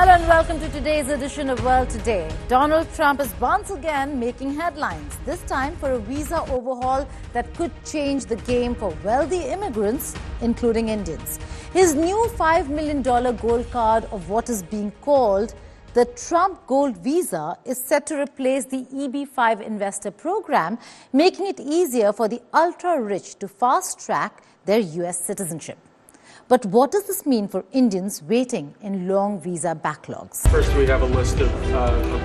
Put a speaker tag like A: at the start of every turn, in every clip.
A: Hello and welcome to today's edition of World Today. Donald Trump is once again making headlines, this time for a visa overhaul that could change the game for wealthy immigrants, including Indians. His new $5 million gold card of what is being called the Trump Gold Visa is set to replace the EB-5 investor program, making it easier for the ultra-rich to fast-track their U.S. citizenship. But what does this mean for Indians waiting in long visa backlogs?
B: First, we have a list of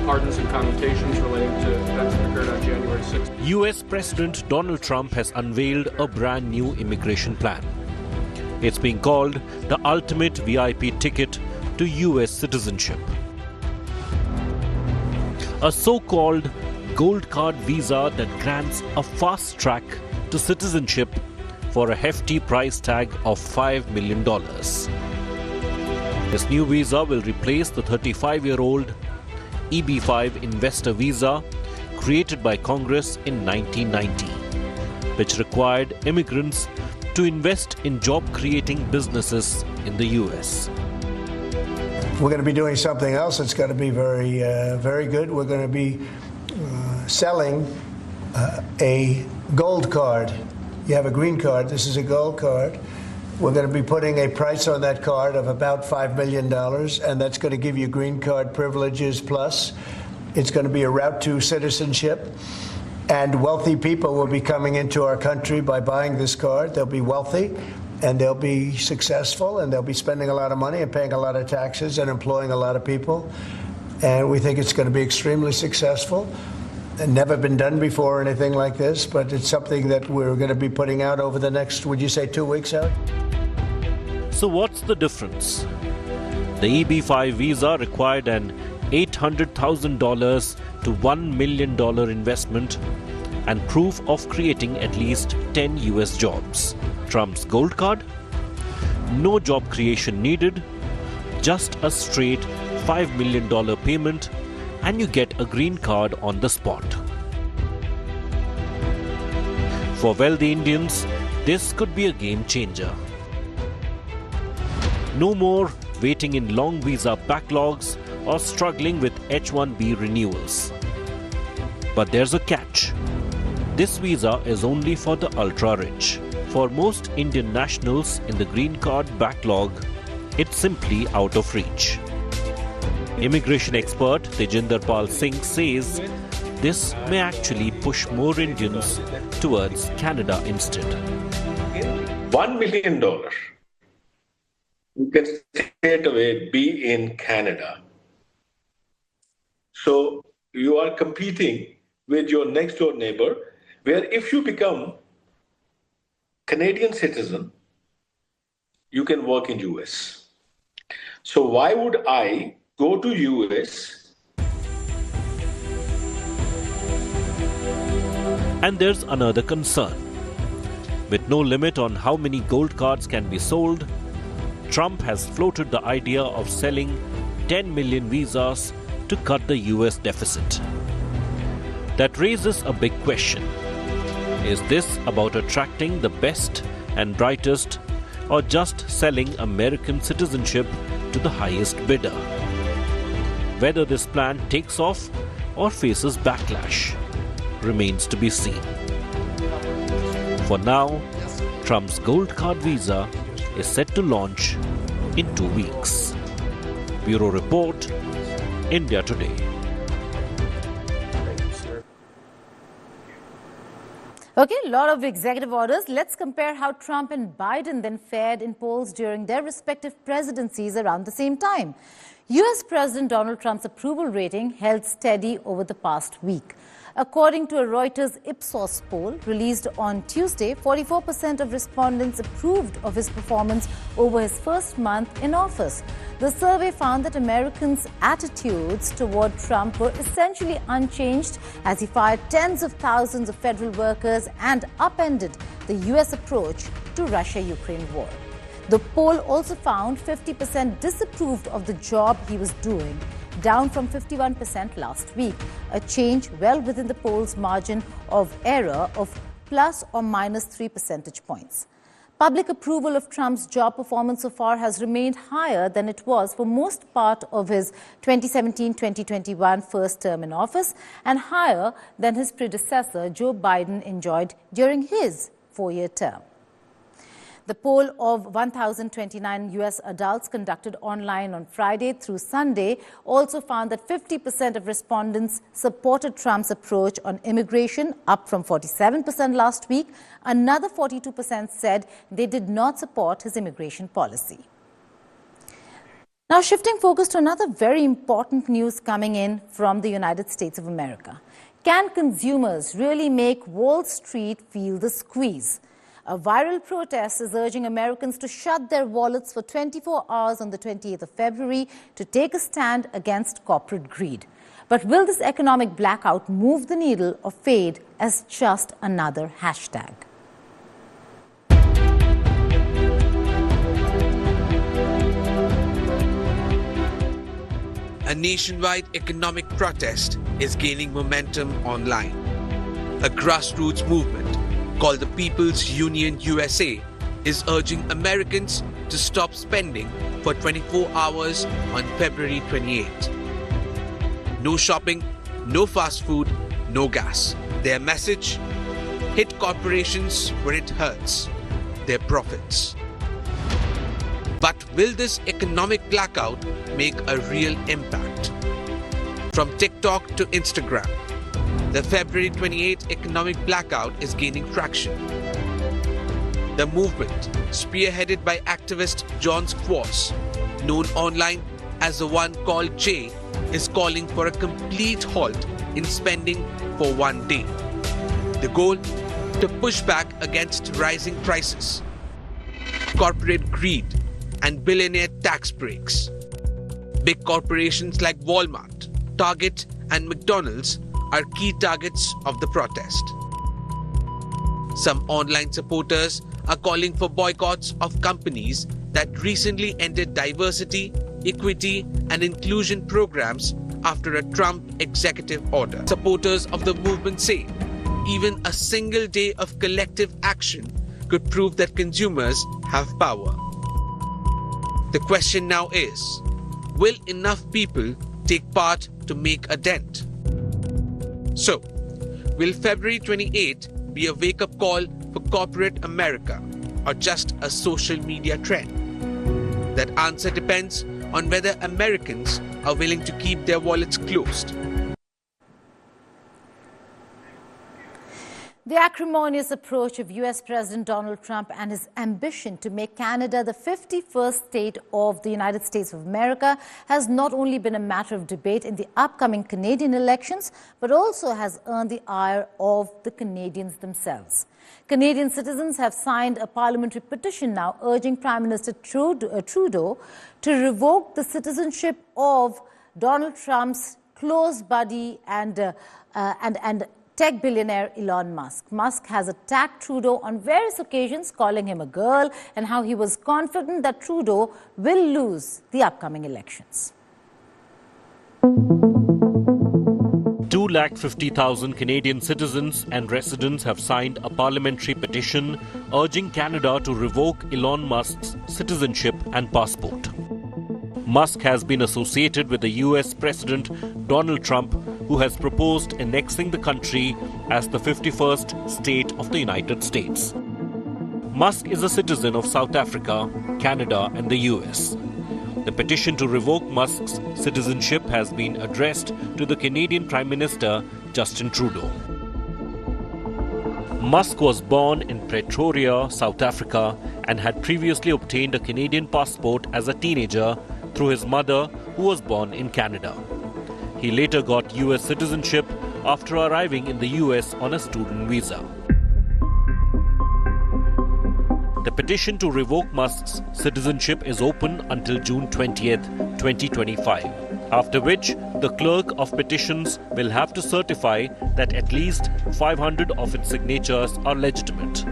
B: pardons and commutations relating to events that occurred on January 6th.
C: U.S. President Donald Trump has unveiled a brand new immigration plan. It's being called the ultimate VIP ticket to U.S. citizenship. A so-called gold card visa that grants a fast track to citizenship for a hefty price tag of $5 million. This new visa will replace the 35-year-old EB-5 investor visa created by Congress in 1990, which required immigrants to invest in job-creating businesses in the U.S.
D: We're going to be doing something else that's going to be very good. We're going to be selling a gold card. You have a green card. This is a gold card. We're going to be putting a price on that card of about $5 million, and that's going to give you green card privileges plus. It's going to be a route to citizenship, and wealthy people will be coming into our country by buying this card. They'll be wealthy, and they'll be successful, and they'll be spending a lot of money and paying a lot of taxes and employing a lot of people. And we think it's going to be extremely successful. Never been done before or anything like this, but it's something that we're going to be putting out over the next, would you say, 2 weeks out?
C: So what's the difference? The EB-5 visa required an $800,000 to $1 million investment and proof of creating at least 10 US jobs. Trump's gold card? No job creation needed, just a straight $5 million payment, and you get a green card on the spot. For wealthy Indians, this could be a game changer. No more waiting in long visa backlogs or struggling with H-1B renewals. But there's a catch. This visa is only for the ultra-rich. For most Indian nationals in the green card backlog, it's simply out of reach. Immigration expert Tejinder Pal Singh says this may actually push more Indians towards Canada instead.
E: $1 million, you can straight away be in Canada. So you are competing with your next door neighbor, where if you become Canadian citizen, you can work in US. So why would I go to US?
C: And there's another concern. With no limit on how many gold cards can be sold, Trump has floated the idea of selling 10 million visas to cut the US deficit. That raises a big question. Is this about attracting the best and brightest, or just selling American citizenship to the highest bidder? Whether this plan takes off or faces backlash remains to be seen. For now, Trump's gold card visa is set to launch in 2 weeks. Bureau Report, India Today.
A: Okay, a lot of executive orders. Let's compare how Trump and Biden then fared in polls during their respective presidencies around the same time. U.S. President Donald Trump's approval rating held steady over the past week. According to a Reuters Ipsos poll released on Tuesday, 44% of respondents approved of his performance over his first month in office. The survey found that Americans' attitudes toward Trump were essentially unchanged as he fired tens of thousands of federal workers and upended the U.S. approach to Russia-Ukraine war. The poll also found 50% disapproved of the job he was doing, down from 51% last week, a change well within the poll's margin of error of plus or minus 3 percentage points. Public approval of Trump's job performance so far has remained higher than it was for most part of his 2017-2021 first term in office and higher than his predecessor Joe Biden enjoyed during his four-year term. The poll of 1,029 U.S. adults conducted online on Friday through Sunday also found that 50% of respondents supported Trump's approach on immigration, up from 47% last week. Another 42% said they did not support his immigration policy. Now, shifting focus to another very important news coming in from the United States of America. Can consumers really make Wall Street feel the squeeze? A viral protest is urging Americans to shut their wallets for 24 hours on the 28th of February to take a stand against corporate greed. But will this economic blackout move the needle or fade as just another hashtag?
F: A nationwide economic protest is gaining momentum online. A grassroots movement called the People's Union USA is urging Americans to stop spending for 24 hours on February 28. No shopping, no fast food, no gas. Their message: hit corporations where it hurts, their profits. But will this economic blackout make a real impact? From TikTok to Instagram, the February 28 economic blackout is gaining traction. The movement, spearheaded by activist John Squaws, known online as the one called Jay, is calling for a complete halt in spending for one day. The goal? To push back against rising prices, corporate greed, and billionaire tax breaks. Big corporations like Walmart, Target, and McDonald's are key targets of the protest. Some online supporters are calling for boycotts of companies that recently ended diversity, equity, and inclusion programs after a Trump executive order. Supporters of the movement say even a single day of collective action could prove that consumers have power. The question now is, will enough people take part to make a dent? So, will February 28 be a wake-up call for corporate America or just a social media trend? That answer depends on whether Americans are willing to keep their wallets closed.
A: The acrimonious approach of U.S. President Donald Trump and his ambition to make Canada the 51st state of the United States of America has not only been a matter of debate in the upcoming Canadian elections, but also has earned the ire of the Canadians themselves. Canadian citizens have signed a parliamentary petition now urging Prime Minister Trudeau to revoke the citizenship of Donald Trump's close buddy and tech billionaire Elon Musk. Musk has attacked Trudeau on various occasions, calling him a girl, and how he was confident that Trudeau will lose the upcoming elections.
C: 250,000 Canadian citizens and residents have signed a parliamentary petition urging Canada to revoke Elon Musk's citizenship and passport. Musk has been associated with the US President Donald Trump, who has proposed annexing the country as the 51st state of the United States. Musk is a citizen of South Africa, Canada, and the US. The petition to revoke Musk's citizenship has been addressed to the Canadian Prime Minister Justin Trudeau. Musk was born in Pretoria, South Africa, and had previously obtained a Canadian passport as a teenager through his mother, who was born in Canada. He later got US citizenship after arriving in the US on a student visa. The petition to revoke Musk's citizenship is open until June 20th, 2025, after which the clerk of petitions will have to certify that at least 500 of its signatures are legitimate.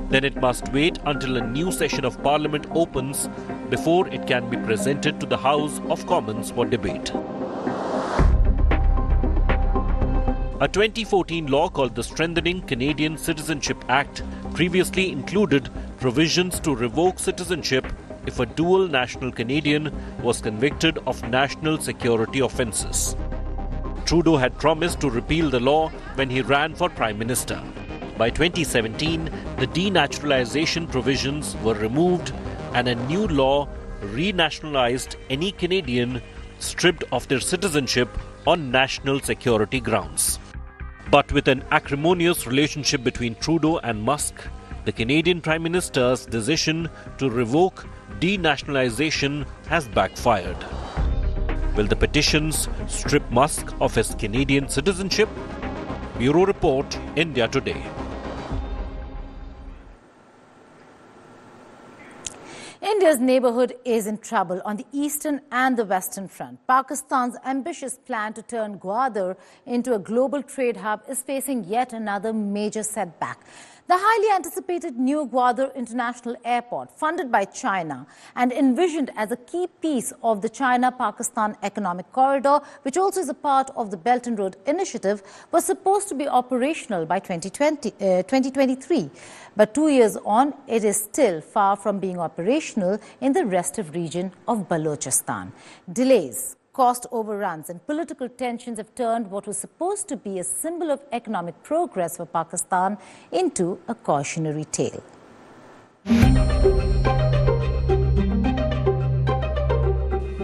C: Then it must wait until a new session of Parliament opens before it can be presented to the House of Commons for debate. A 2014 law called the Strengthening Canadian Citizenship Act previously included provisions to revoke citizenship if a dual national Canadian was convicted of national security offences. Trudeau had promised to repeal the law when he ran for Prime Minister. By 2017, the denaturalization provisions were removed and a new law renationalized any Canadian stripped of their citizenship on national security grounds. But with an acrimonious relationship between Trudeau and Musk, the Canadian Prime Minister's decision to revoke denationalization has backfired. Will the petitions strip Musk of his Canadian citizenship? Bureau Report, India Today.
A: India's neighbourhood is in trouble on the eastern and the western front. Pakistan's ambitious plan to turn Gwadar into a global trade hub is facing yet another major setback. The highly anticipated new Gwadar International Airport, funded by China and envisioned as a key piece of the China-Pakistan Economic Corridor, which also is a part of the Belt and Road Initiative, was supposed to be operational by 2023. But 2 years on, it is still far from being operational in the restive region of Balochistan. Delays, cost overruns and political tensions have turned what was supposed to be a symbol of economic progress for Pakistan into a cautionary tale.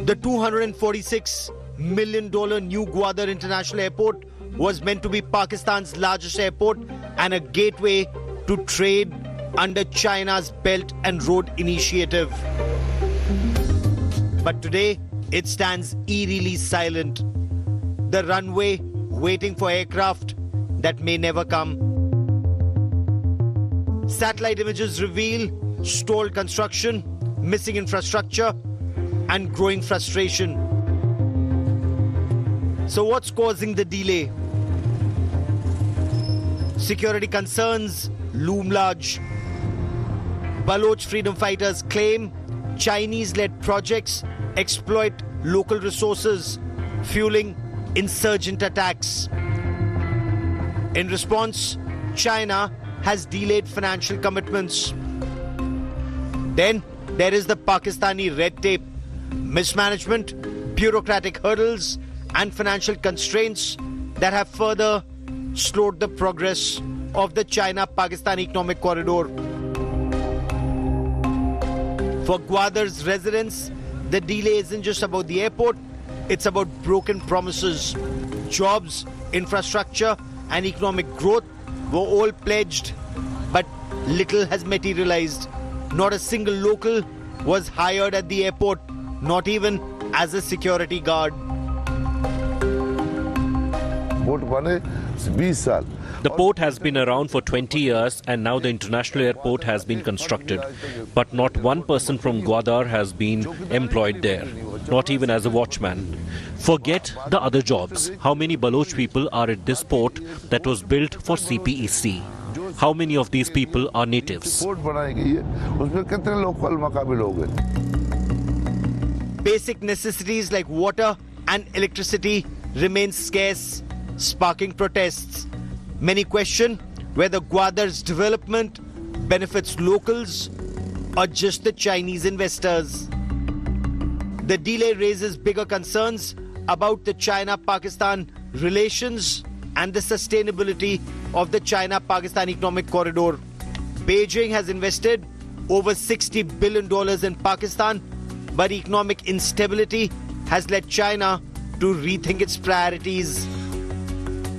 G: The $246 million new Gwadar International Airport was meant to be Pakistan's largest airport and a gateway to trade under China's Belt and Road Initiative. But today, it stands eerily silent. The runway waiting for aircraft that may never come. Satellite images reveal stalled construction, missing infrastructure, and growing frustration. So what's causing the delay? Security concerns loom large. Baloch freedom fighters claim Chinese-led projects exploit local resources, fueling insurgent attacks. In response, China has delayed financial commitments. Then there is the Pakistani red tape, mismanagement, bureaucratic hurdles, and financial constraints that have further slowed the progress of the China-Pakistan Economic Corridor. For Gwadar's residents, the delay isn't just about the airport, it's about broken promises. Jobs, infrastructure, and economic growth were all pledged, but little has materialized. Not a single local was hired at the airport, not even as a security guard.
C: The port has been around for 20 years and now the international airport has been constructed. But not one person from Gwadar has been employed there, not even as a watchman. Forget the other jobs. How many Baloch people are at this port that was built for CPEC? How many of these people are natives?
G: Basic necessities like water and electricity remain scarce, sparking protests. Many question whether Gwadar's development benefits locals or just the Chinese investors. The delay raises bigger concerns about the China-Pakistan relations and the sustainability of the China-Pakistan Economic Corridor. Beijing has invested over $60 billion in Pakistan, but economic instability has led China to rethink its priorities.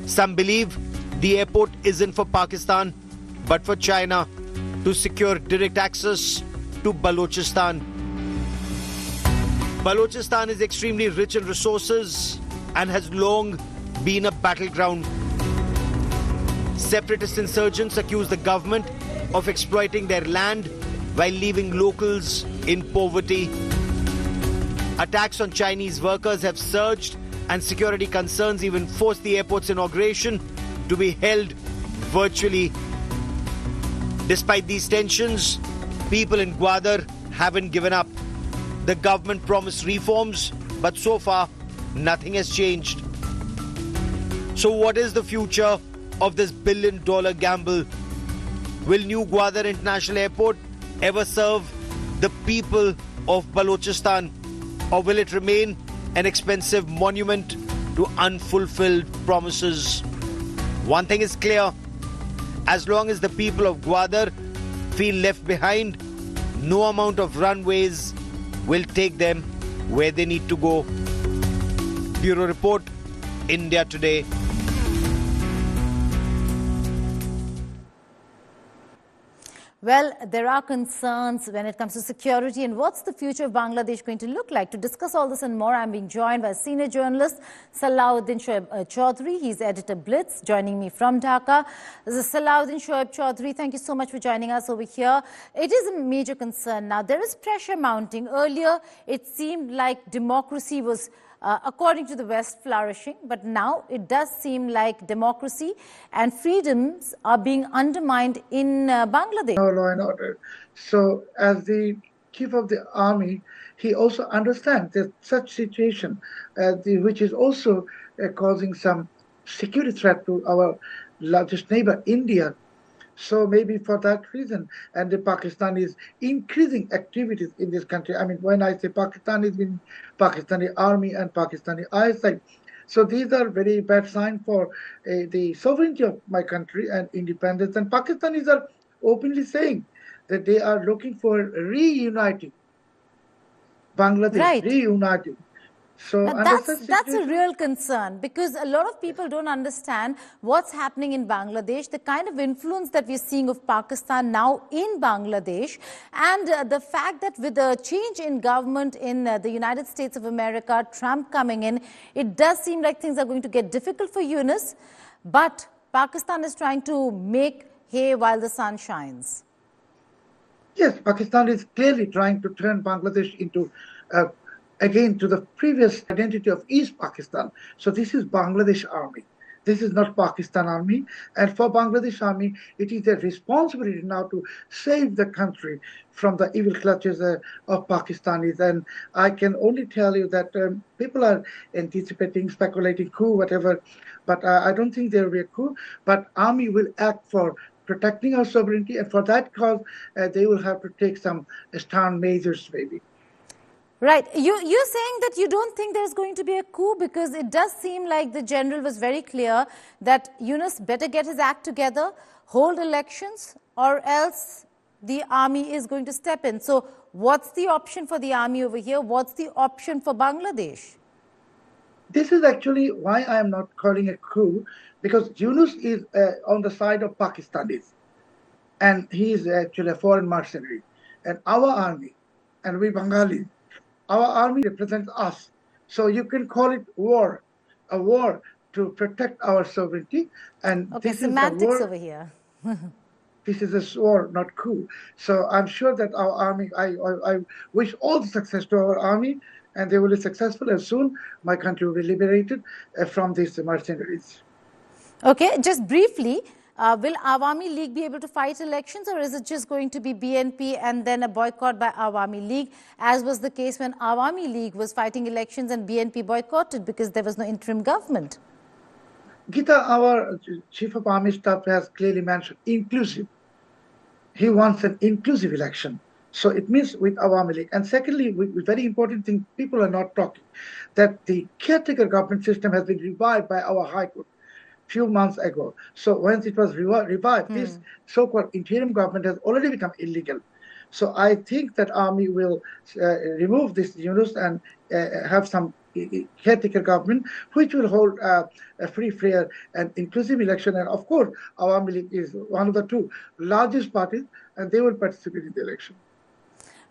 G: Some believe the airport isn't for Pakistan, but for China to secure direct access to Balochistan. Balochistan is extremely rich in resources and has long been a battleground. Separatist insurgents accuse the government of exploiting their land while leaving locals in poverty. Attacks on Chinese workers have surged, and security concerns even forced the airport's inauguration to be held virtually. Despite these tensions, people in Gwadar haven't given up. The government promised reforms, but so far, nothing has changed. So what is the future of this billion-dollar gamble? Will New Gwadar International Airport ever serve the people of Balochistan, or will it remain an expensive monument to unfulfilled promises? One thing is clear, as long as the people of Gwadar feel left behind, no amount of runways will take them where they need to go. Bureau Report, India Today.
A: Well, there are concerns when it comes to security and what's the future of Bangladesh going to look like. To discuss all this and more, I'm being joined by senior journalist Salahuddin Shoaib Chaudhry. He's editor Blitz, joining me from Dhaka. Salahuddin Shoaib Chaudhry, thank you so much for joining us over here. It is a major concern now. There is pressure mounting. Earlier, it seemed like democracy was according to the West, flourishing. But now it does seem like democracy and freedoms are being undermined in Bangladesh.
H: No law and order. So as the chief of the army, he also understands that such situation, which is also causing some security threat to our largest neighbor, India. So maybe for that reason, and the Pakistan is increasing activities in this country. I mean, when I say Pakistan, it means Pakistani army and Pakistani ISI. So these are very bad signs for the sovereignty of my country and independence. And Pakistanis are openly saying that they are looking for reuniting Bangladesh,
A: right.
H: reuniting. So
A: that's a real concern, because a lot of people don't understand what's happening in Bangladesh, the kind of influence that we're seeing of Pakistan now in Bangladesh, and the fact that with the change in government in the United States of America, Trump coming in, it does seem like things are going to get difficult for Yunus, but Pakistan is trying to make hay while the sun shines.
H: Yes, Pakistan is clearly trying to turn Bangladesh into again to the previous identity of East Pakistan. So this is Bangladesh army. This is not Pakistan army. And for Bangladesh army, it is their responsibility now to save the country from the evil clutches of Pakistanis. And I can only tell you that people are anticipating, speculating coup, whatever. But I don't think there will be a coup. But army will act for protecting our sovereignty. And for that cause, they will have to take some stern measures maybe.
A: Right. You're saying that you don't think there's going to be a coup, because it does seem like the general was very clear that Yunus better get his act together, hold elections, or else the army is going to step in. So what's the option for the army over here? What's the option for Bangladesh?
H: This is actually why I am not calling a coup, because Yunus is on the side of Pakistanis. And he is actually a foreign mercenary. And our army, and we Bengalis, our army represents us. So you can call it war, a war to protect our sovereignty. And
A: okay,
H: this
A: semantics
H: is a war
A: over here.
H: This is a war, not coup. So I'm sure that our army, I wish all the success to our army, and they will be successful, and soon my country will be liberated from these mercenaries.
A: Okay, just briefly, will Awami League be able to fight elections, or is it just going to be BNP and then a boycott by Awami League, as was the case when Awami League was fighting elections and BNP boycotted because there was no interim government?
H: Gita, our chief of army staff, has clearly mentioned inclusive. He wants an inclusive election. So it means with Awami League. And secondly, very important thing, people are not talking, that the caretaker government system has been revived by our High Court few months ago. So once it was revived, this so-called interim government has already become illegal. So I think that army will remove this Yunus and have some caretaker government, which will hold a free, fair, and inclusive election. And of course, Awami League is one of the two largest parties, and they will participate in the election.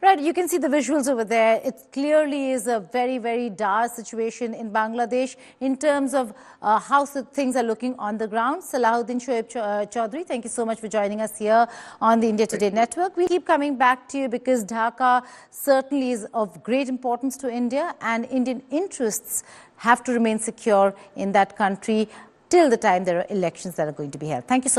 A: Right, you can see the visuals over there. It clearly is a very, very dire situation in Bangladesh in terms of how things are looking on the ground. Salahuddin Shoaib Chaudhry, thank you so much for joining us here on the India Today Network. We keep coming back to you because Dhaka certainly is of great importance to India, and Indian interests have to remain secure in that country till the time there are elections that are going to be held. Thank you so much.